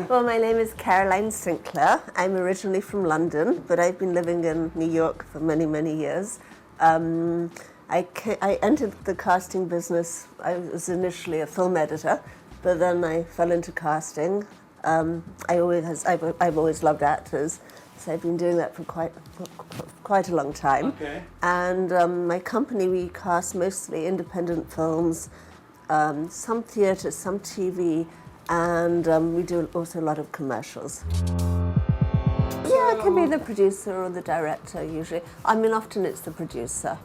Well, my name is Caroline Sinclar. I'm originally from London, but I've been living in New York for many, many years. I entered the casting business. I was initially a film editor, but then I fell into casting. I've always loved actors, so I've been doing that for quite a long time. Okay. And my company, we cast mostly independent films, some theatre, some TV, and we do also a lot of commercials. Yeah, it can be the producer or the director usually. I mean, often it's the producer.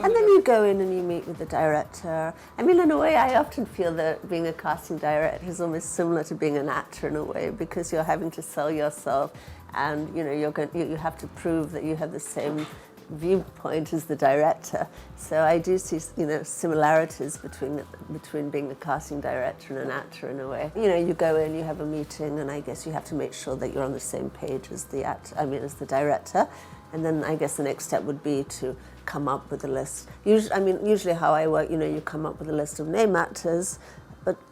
And then you go in and you meet with the director. I mean, in a way, I often feel that being a casting director is almost similar to being an actor in a way, because you're having to sell yourself, and you know you have to prove that you have the same viewpoint as the director. So I do see, you know, similarities between being a casting director and an actor in a way. You know, you go in, you have a meeting, and I guess you have to make sure that you're on the same page as the as the director. And then I guess the next step would be to come up with a list. Usually how I work, you know, you come up with a list of name actors,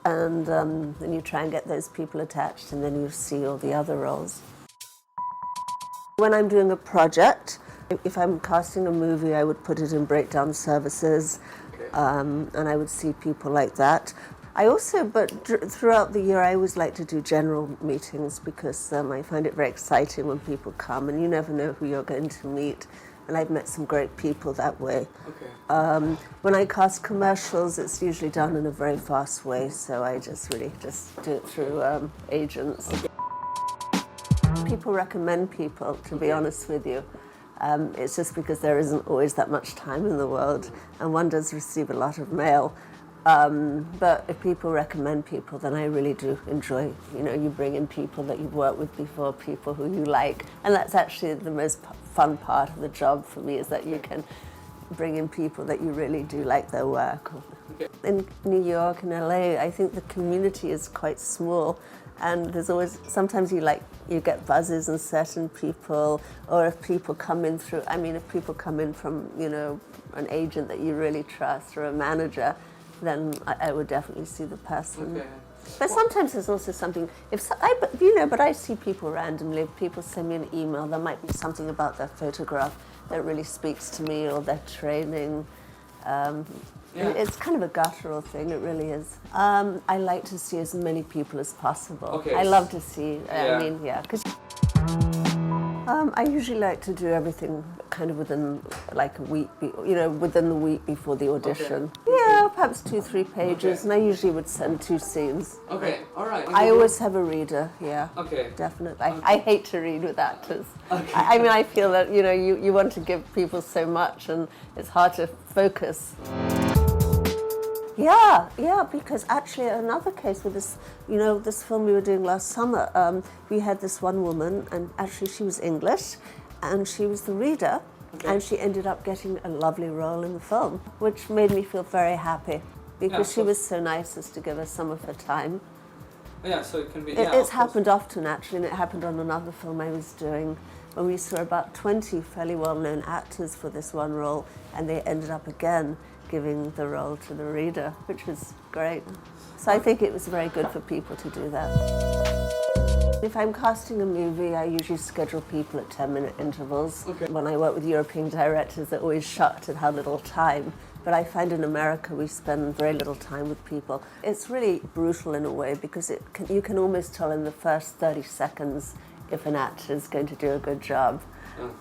and then you try and get those people attached, and then you see all the other roles. When I'm doing a project, if I'm casting a movie, I would put it in breakdown services, and I would see people like that. Throughout the year, I always like to do general meetings, because I find it very exciting when people come, and you never know who you're going to meet. And I've met some great people that way. Okay. When I cast commercials, it's usually done in a very fast way, so I just do it through agents. Okay. People recommend people, to be honest with you. It's just because there isn't always that much time in the world, and one does receive a lot of mail. But if people recommend people, then I really do enjoy, you know, you bring in people that you've worked with before, people who you like, and that's actually the most fun part of the job for me, is that you can bring in people that you really do like their work. Okay. In New York and LA, I think the community is quite small, and there's always, sometimes you get buzzes in certain people, or if people come in from, you know, an agent that you really trust, or a manager, then I would definitely see the person. Okay. But sometimes there's also something, but I see people randomly. If people send me an email, there might be something about their photograph that really speaks to me, or their training. It's kind of a guttural thing, it really is. I like to see as many people as possible. Okay. I love to see, Yeah. because I usually like to do everything kind of within like a week, within the week before the audition. Okay. Yeah, perhaps 2-3 pages, and I usually would send 2 scenes. Okay, all right. I always have a reader, yeah. Okay. Definitely. I hate to read with actors. Okay. I feel that, you know, you want to give people so much, and it's hard to focus. Yeah, because actually another case with this, you know, this film we were doing last summer, we had this one woman, and actually she was English, and she was the reader, and she ended up getting a lovely role in the film, which made me feel very happy, because she was so nice as to give us some of her time. Yeah, so it can be, It's happened often, actually, and it happened on another film I was doing, when we saw about 20 fairly well-known actors for this one role, and they ended up again giving the role to the reader, which was great. So I think it was very good for people to do that. If I'm casting a movie, I usually schedule people at 10-minute intervals. Okay. When I work with European directors, they're always shocked at how little time. But I find in America we spend very little time with people. It's really brutal in a way, because you can almost tell in the first 30 seconds if an actor is going to do a good job.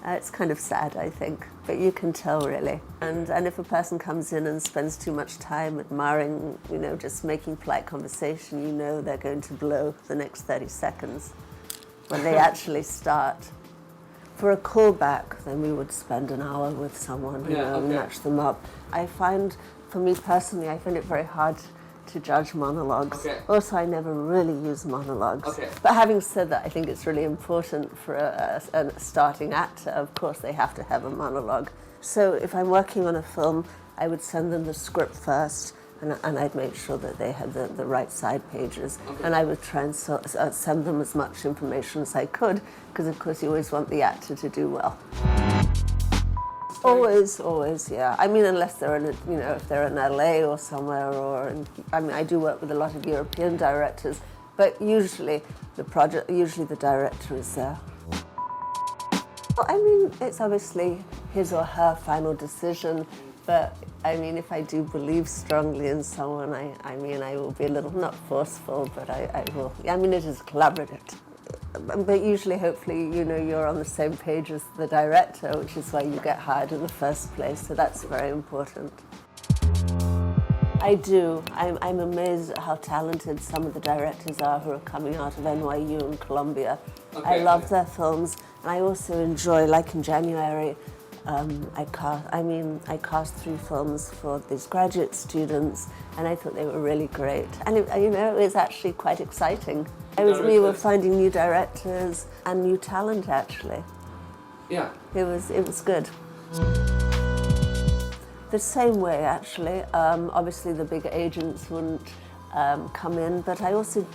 It's kind of sad, I think, but you can tell really. And if a person comes in and spends too much time admiring, you know, just making polite conversation, you know they're going to blow the next 30 seconds when they actually start. For a callback, then we would spend an hour with someone, match them up. I find, for me personally, I find it very hard to judge monologues. Okay. Also, I never really use monologues. Okay. But having said that, I think it's really important for a starting actor. Of course, they have to have a monologue. So if I'm working on a film, I would send them the script first, and I'd make sure that they had the right side pages. Okay. And I would try and send them as much information as I could, because of course you always want the actor to do well. Always, yeah. I mean, unless they're in, if they're in LA or somewhere, I do work with a lot of European directors, But usually the director is there. Well, I mean, it's obviously his or her final decision, but I mean, if I do believe strongly in someone, I mean, I will be a little, not forceful, but I will. I mean, it is collaborative. But usually, hopefully, you know, you're on the same page as the director, which is why you get hired in the first place, so that's very important. I do. I'm amazed at how talented some of the directors are who are coming out of NYU and Columbia. Okay. I love their films, and I also enjoy, like in January, I cast 3 films for these graduate students, and I thought they were really great. And you know, it was actually quite exciting. We were finding new directors and new talent, actually. Yeah. It was good. The same way, actually. Obviously, the big agents wouldn't come in, but I also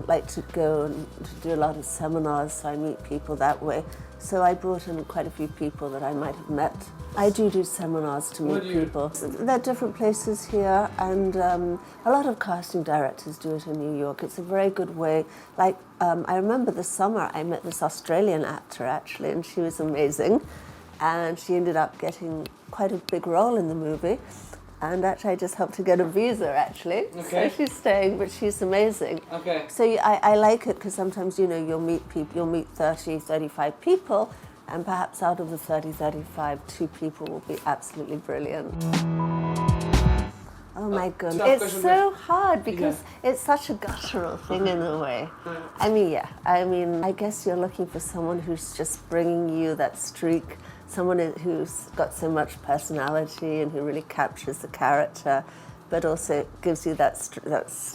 like to go and to do a lot of seminars, so I meet people that way. So I brought in quite a few people that I might have met. I do seminars to meet people. There are different places here, and a lot of casting directors do it in New York. It's a very good way. Like, I remember this summer I met this Australian actor, actually, and she was amazing. And she ended up getting quite a big role in the movie. And actually, I just helped her get a visa, actually. Okay. So she's staying, but she's amazing. Okay. So I like it because sometimes, you know, you'll meet 30, 35 people, and perhaps out of the 30, 35, 2 people will be absolutely brilliant. Oh my goodness. It's so hard because it's such a guttural thing in a way. I mean, I guess you're looking for someone who's just bringing you that streak, someone who's got so much personality and who really captures the character, but also gives you that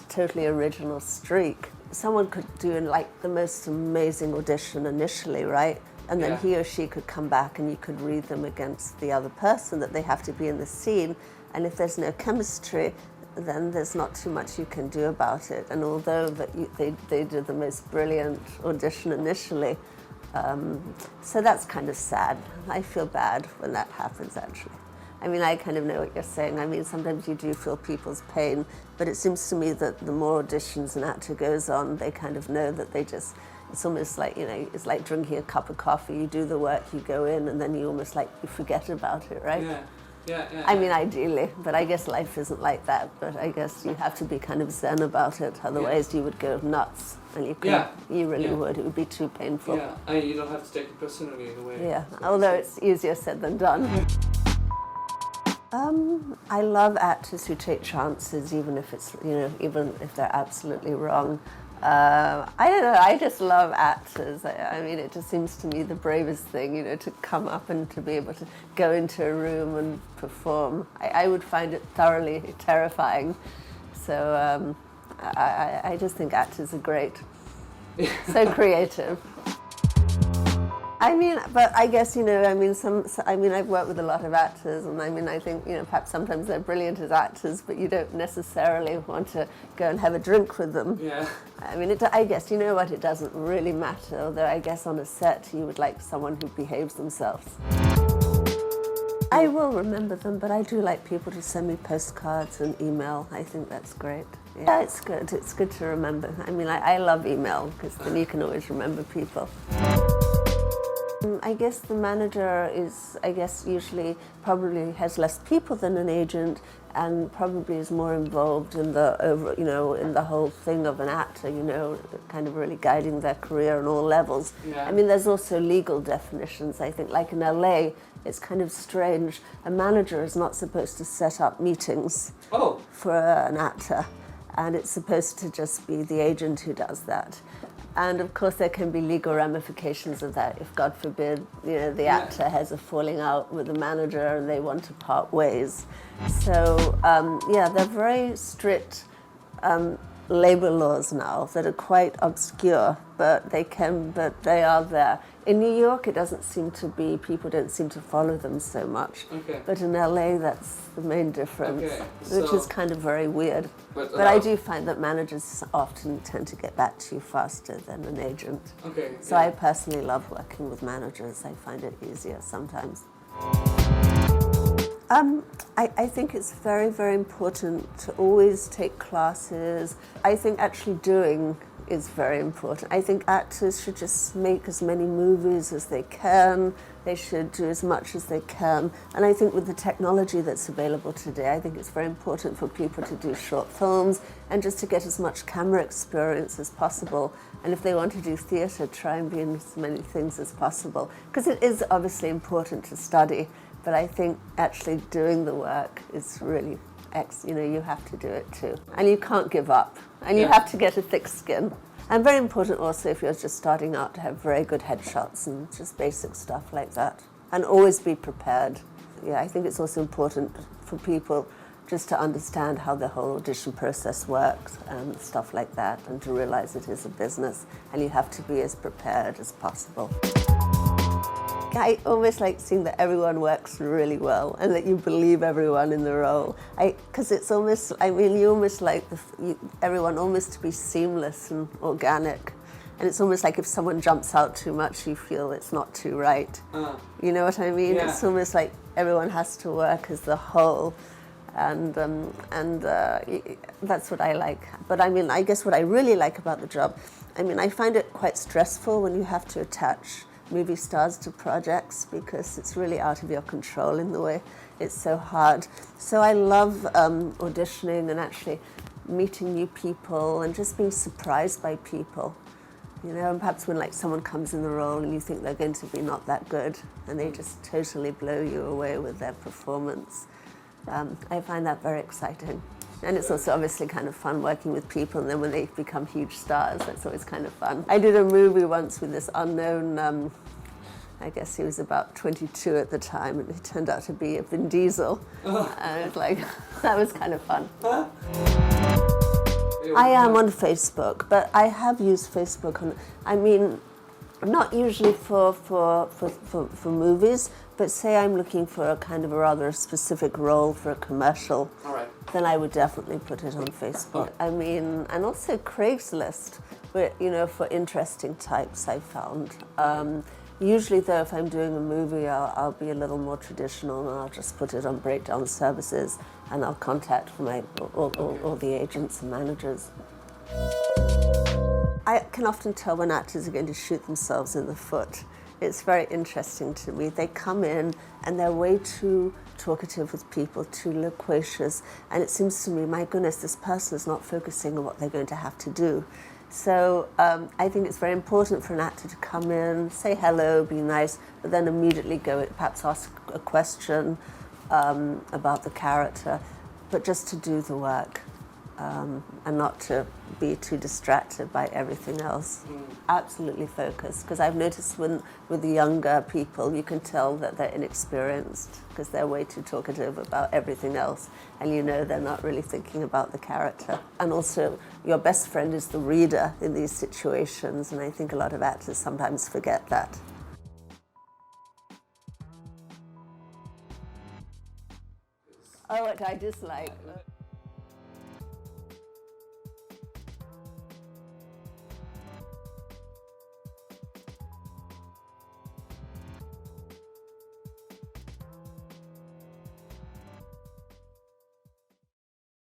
totally original streak. Someone could do like the most amazing audition initially, right? And then he or she could come back and you could read them against the other person that they have to be in the scene. And if there's no chemistry, then there's not too much you can do about it. And although they did the most brilliant audition initially, so that's kind of sad. I feel bad when that happens, actually. I mean, I kind of know what you're saying. I mean, sometimes you do feel people's pain, but it seems to me that the more auditions an actor goes on, they kind of know that it's almost like, you know, it's like drinking a cup of coffee. You do the work, you go in, and then you almost like, you forget about it, right? Yeah. Yeah. I mean, ideally, but I guess life isn't like that. But I guess you have to be kind of zen about it. Otherwise, you would go nuts, and you really would. It would be too painful. Yeah, I mean, you don't have to take it personally in a way. Yeah, although it's easier said than done. I love actors who take chances, even if it's, you know, even if they're absolutely wrong. I don't know, I just love actors. I mean, it just seems to me the bravest thing, you know, to come up and to be able to go into a room and perform. I would find it thoroughly terrifying. So I just think actors are great. So creative. I mean, but I guess, you know, I mean, I've worked with a lot of actors, and I mean, I think, you know, perhaps sometimes they're brilliant as actors, but you don't necessarily want to go and have a drink with them. Yeah. I mean, I guess, you know what, it doesn't really matter, although I guess on a set you would like someone who behaves themselves. I will remember them, but I do like people to send me postcards and email. I think that's great. Yeah, it's good. It's good to remember. I mean, I love email, because then you can always remember people. I guess the manager is, usually probably has less people than an agent, and probably is more involved in in the whole thing of an actor, you know, kind of really guiding their career on all levels. Yeah. I mean, there's also legal definitions, I think. Like in LA, it's kind of strange. A manager is not supposed to set up meetings for an actor, and it's supposed to just be the agent who does that. And of course, there can be legal ramifications of that if, God forbid, you know, the actor has a falling out with the manager and they want to part ways. So, they're very strict labor laws now that are quite obscure, but they are there. In New York, it doesn't seem to be, people don't seem to follow them so much. Okay. But in LA, that's the main difference, which is kind of very weird. But I do find that managers often tend to get back to you faster than an agent. Okay. So I personally love working with managers. I find it easier sometimes. I think it's very, very important to always take classes. I think actually doing is very important. I think actors should just make as many movies as they can. They should do as much as they can. And I think with the technology that's available today, I think it's very important for people to do short films and just to get as much camera experience as possible. And if they want to do theatre, try and be in as many things as possible. Because it is obviously important to study, but I think actually doing the work is really you have to do it too. And you can't give up. And you have to get a thick skin. And very important also if you're just starting out to have very good headshots and just basic stuff like that. And always be prepared. Yeah, I think it's also important for people just to understand how the whole audition process works and stuff like that, and to realize it is a business and you have to be as prepared as possible. I almost like seeing that everyone works really well and that you believe everyone in the role. Because it's almost, you almost like everyone almost to be seamless and organic. And it's almost like if someone jumps out too much, you feel it's not too right. You know what I mean? Yeah. It's almost like everyone has to work as the whole. And that's what I like. But I guess what I really like about the job, I find it quite stressful when you have to attach movie stars to projects, because it's really out of your control in the way. It's so hard. So I love auditioning and actually meeting new people and just being surprised by people. And perhaps when someone comes in the role and you think they're going to be not that good and they just totally blow you away with their performance. I find that very exciting. And it's also obviously kind of fun working with people, and then when they become huge stars, that's always kind of fun. I did a movie once with this unknown, I guess he was about 22 at the time, and he turned out to be a Vin Diesel. And it's that was kind of fun. I am on Facebook, but I have used Facebook not usually for movies, but say I'm looking for a kind of a rather specific role for a commercial, then I would definitely put it on Facebook. And also Craigslist, but for interesting types I found. Usually though, if I'm doing a movie, I'll be a little more traditional and I'll just put it on breakdown services and I'll contact all the agents and managers. I can often tell when actors are going to shoot themselves in the foot. It's very interesting to me. They come in and they're way too talkative with people, too loquacious, and it seems to me, my goodness, this person is not focusing on what they're going to have to do. So I think it's very important for an actor to come in, say hello, be nice, but then immediately go, perhaps ask a question about the character, but just to do the work. And not to be too distracted by everything else. Absolutely focused, because I've noticed with the younger people, you can tell that they're inexperienced because they're way too talkative about everything else, and they're not really thinking about the character. And also, your best friend is the reader in these situations, and I think a lot of actors sometimes forget that. Oh, what I dislike.